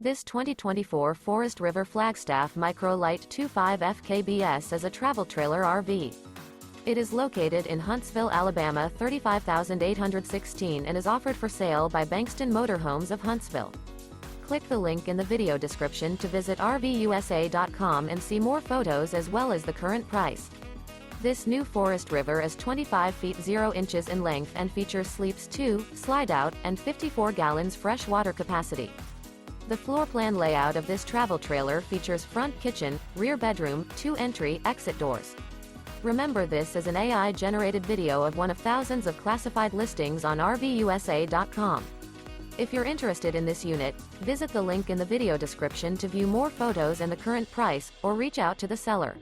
This 2024 Forest River Flagstaff Micro Lite 25 FKBS is a travel trailer RV. It is located in Huntsville, Alabama 35816 and is offered for sale by Bankston Motorhomes of Huntsville. Click the link in the video description to visit RVUSA.com and see more photos as well as the current price. This new Forest River is 25 feet 0 inches in length and features sleeps 2, Slideout, and 54 gallons fresh water capacity. The floor plan layout of this travel trailer features front kitchen, rear bedroom, 2 entry/exit doors. Remember, this is an AI-generated video of one of thousands of classified listings on RVUSA.com. If you're interested in this unit, visit the link in the video description to view more photos and the current price, or reach out to the seller.